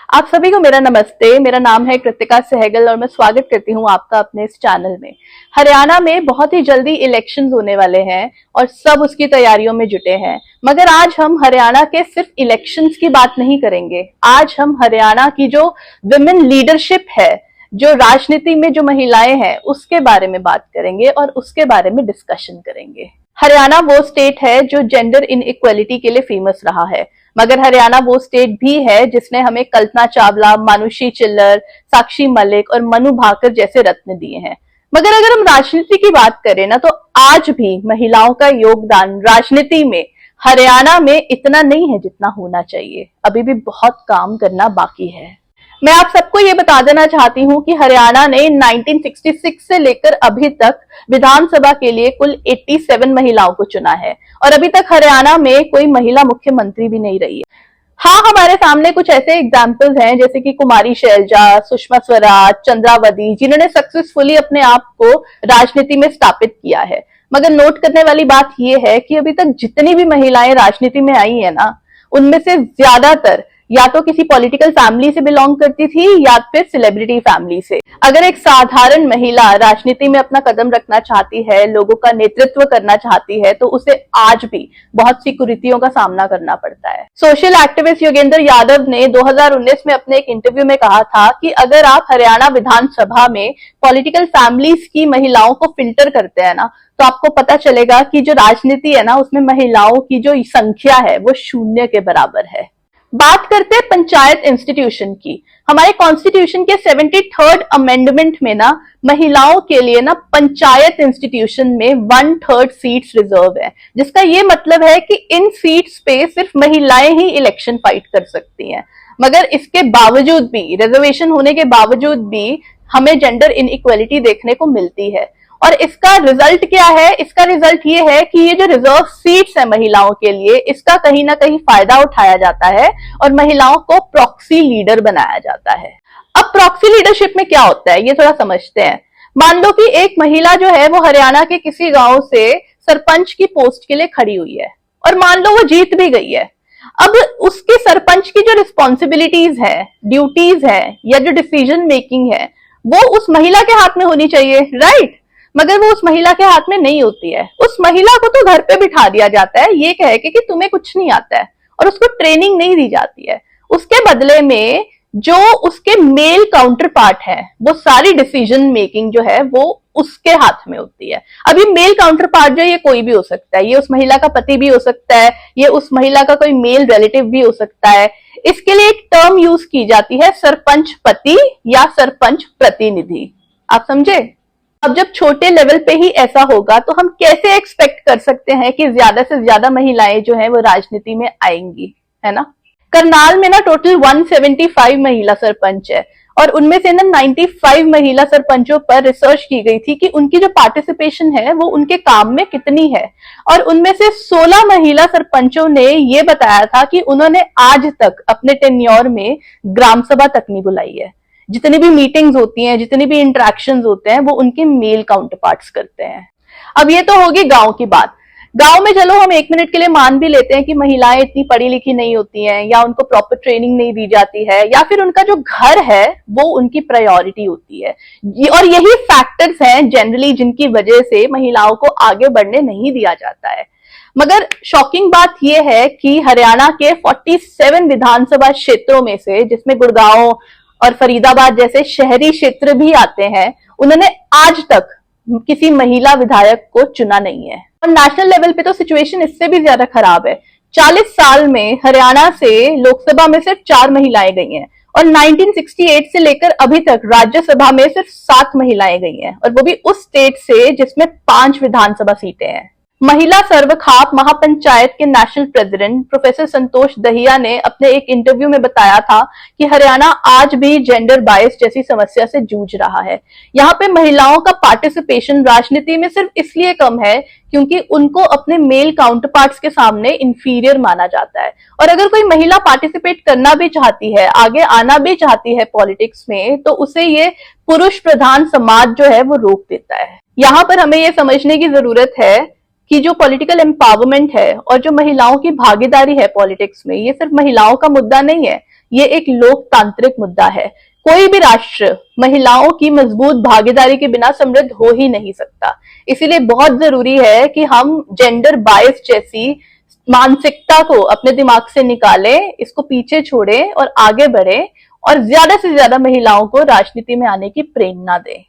आप सभी को मेरा नमस्ते। मेरा नाम है कृतिका सहगल और मैं स्वागत करती हूँ आपका अपने इस चैनल में। हरियाणा में बहुत ही जल्दी इलेक्शंस होने वाले हैं और सब उसकी तैयारियों में जुटे हैं। मगर आज हम हरियाणा के सिर्फ इलेक्शंस की बात नहीं करेंगे। आज हम हरियाणा की जो विमेन लीडरशिप है, जो राजनीति में जो महिलाएं हैं, उसके बारे में बात करेंगे और उसके बारे में डिस्कशन करेंगे। हरियाणा वो स्टेट है जो जेंडर इनइक्वालिटी के लिए फेमस रहा है, मगर हरियाणा वो स्टेट भी है जिसने हमें कल्पना चावला, मानुषी चिल्लर, साक्षी मलिक और मनु भाकर जैसे रत्न दिए हैं। मगर अगर हम राजनीति की बात करें ना, तो आज भी महिलाओं का योगदान राजनीति में हरियाणा में इतना नहीं है जितना होना चाहिए। अभी भी बहुत काम करना बाकी है। मैं आप सबको ये बता देना चाहती हूँ कि हरियाणा ने 1966 से लेकर अभी तक विधानसभा के लिए कुल 87 महिलाओं को चुना है और अभी तक हरियाणा में कोई महिला मुख्यमंत्री भी नहीं रही है। हाँ, हमारे सामने कुछ ऐसे एग्जाम्पल्स हैं जैसे कि कुमारी शैलजा, सुषमा स्वराज, चंद्रावती, जिन्होंने सक्सेसफुली अपने आप को राजनीति में स्थापित किया है। मगर नोट करने वाली बात यह है कि अभी तक जितनी भी महिलाएं राजनीति में आई है ना, उनमें से ज्यादातर या तो किसी पॉलिटिकल फैमिली से बिलोंग करती थी या फिर सेलिब्रिटी फैमिली से। अगर एक साधारण महिला राजनीति में अपना कदम रखना चाहती है, लोगों का नेतृत्व करना चाहती है, तो उसे आज भी बहुत सी कुरीतियों का सामना करना पड़ता है। सोशल एक्टिविस्ट योगेंद्र यादव ने 2019 में अपने एक इंटरव्यू में कहा था कि अगर आप हरियाणा विधानसभा में पॉलिटिकल फैमिलीज की महिलाओं को फिल्टर करते हैं ना, तो आपको पता चलेगा कि जो राजनीति है ना, उसमें महिलाओं की जो संख्या है वो 0 के बराबर है। बात करते हैं पंचायत इंस्टीट्यूशन की। हमारे कॉन्स्टिट्यूशन के 73rd अमेंडमेंट में ना महिलाओं के लिए ना पंचायत इंस्टीट्यूशन में 1/3 सीट्स रिजर्व है, जिसका ये मतलब है कि इन सीट्स पे सिर्फ महिलाएं ही इलेक्शन फाइट कर सकती हैं। मगर इसके बावजूद भी, रिजर्वेशन होने के बावजूद भी, हमें जेंडर इनइक्वालिटी देखने को मिलती है। और इसका रिजल्ट क्या है? इसका रिजल्ट ये है कि ये जो रिजर्व सीट्स है महिलाओं के लिए, इसका कहीं ना कहीं फायदा उठाया जाता है और महिलाओं को प्रॉक्सी लीडर बनाया जाता है। अब प्रॉक्सी लीडरशिप में क्या होता है, ये थोड़ा समझते हैं। मान लो कि एक महिला जो है वो हरियाणा के किसी गांव से सरपंच की पोस्ट के लिए खड़ी हुई है और मान लो वो जीत भी गई है। अब उसके सरपंच की जो रिस्पॉन्सिबिलिटीज है, ड्यूटीज है या जो डिसीजन मेकिंग है, वो उस महिला के हाथ में होनी चाहिए, राइट? मगर वो उस महिला के हाथ में नहीं होती है। उस महिला को तो घर पे बिठा दिया जाता है ये कह के कि तुम्हें कुछ नहीं आता है, और उसको ट्रेनिंग नहीं दी जाती है। उसके बदले में जो उसके मेल काउंटर पार्ट है, वो सारी डिसीजन मेकिंग जो है वो उसके हाथ में होती है। अभी मेल काउंटर पार्ट जो है, ये कोई भी हो सकता है। ये उस महिला का पति भी हो सकता है, ये उस महिला का कोई मेल रिलेटिव भी हो सकता है। इसके लिए एक टर्म यूज की जाती है, सरपंच पति या सरपंच प्रतिनिधि। आप समझे? अब जब छोटे लेवल पे ही ऐसा होगा तो हम कैसे एक्सपेक्ट कर सकते हैं कि ज्यादा से ज्यादा महिलाएं जो हैं वो राजनीति में आएंगी, है ना? करनाल में ना टोटल 175 महिला सरपंच है और उनमें से ना 95 महिला सरपंचों पर रिसर्च की गई थी कि उनकी जो पार्टिसिपेशन है वो उनके काम में कितनी है। और उनमें से 16 महिला सरपंचों ने ये बताया था कि उन्होंने आज तक अपने टेन्योर में ग्राम सभा तक नहीं बुलाई है। जितनी भी मीटिंग्स होती हैं, जितनी भी इंटरेक्शंस होते हैं, वो उनके मेल काउंटर पार्ट्स करते हैं। अब ये तो होगी गांव की बात। गांव में चलो हम 1 मिनट के लिए मान भी लेते हैं कि महिलाएं इतनी पढ़ी लिखी नहीं होती हैं या उनको प्रॉपर ट्रेनिंग नहीं दी जाती है या फिर उनका जो घर है वो उनकी प्रायोरिटी होती है। और यही फैक्टर्स हैं जनरली जिनकी वजह से महिलाओं को आगे बढ़ने नहीं दिया जाता है। मगर शॉकिंग बात यह है कि हरियाणा के 47 विधानसभा क्षेत्रों में से, जिसमें गुड़गांव और फरीदाबाद जैसे शहरी क्षेत्र भी आते हैं, उन्होंने आज तक किसी महिला विधायक को चुना नहीं है। और नेशनल लेवल पे तो सिचुएशन इससे भी ज्यादा खराब है। 40 साल में हरियाणा से लोकसभा में सिर्फ 4 महिलाएं गई हैं और 1968 से लेकर अभी तक राज्यसभा में सिर्फ 7 महिलाएं गई हैं, और वो भी उस स्टेट से जिसमें 5 विधानसभा सीटें हैं। महिला सर्वखाप महापंचायत के नेशनल प्रेसिडेंट प्रोफेसर संतोष दहिया ने अपने एक इंटरव्यू में बताया था कि हरियाणा आज भी जेंडर बायस जैसी समस्या से जूझ रहा है। यहाँ पे महिलाओं का पार्टिसिपेशन राजनीति में सिर्फ इसलिए कम है क्योंकि उनको अपने मेल काउंटर पार्ट्स के सामने इंफीरियर माना जाता है। और अगर कोई महिला पार्टिसिपेट करना भी चाहती है, आगे आना भी चाहती है पॉलिटिक्स में, तो उसे ये पुरुष प्रधान समाज जो है वो रोक देता है। यहाँ पर हमें ये समझने की जरूरत है कि जो पॉलिटिकल एम्पावरमेंट है और जो महिलाओं की भागीदारी है पॉलिटिक्स में, ये सिर्फ महिलाओं का मुद्दा नहीं है, ये एक लोकतांत्रिक मुद्दा है। कोई भी राष्ट्र महिलाओं की मजबूत भागीदारी के बिना समृद्ध हो ही नहीं सकता। इसीलिए बहुत जरूरी है कि हम जेंडर बायस जैसी मानसिकता को अपने दिमाग से निकालें, इसको पीछे छोड़ें और आगे बढ़ें और ज्यादा से ज्यादा महिलाओं को राजनीति में आने की प्रेरणा दें।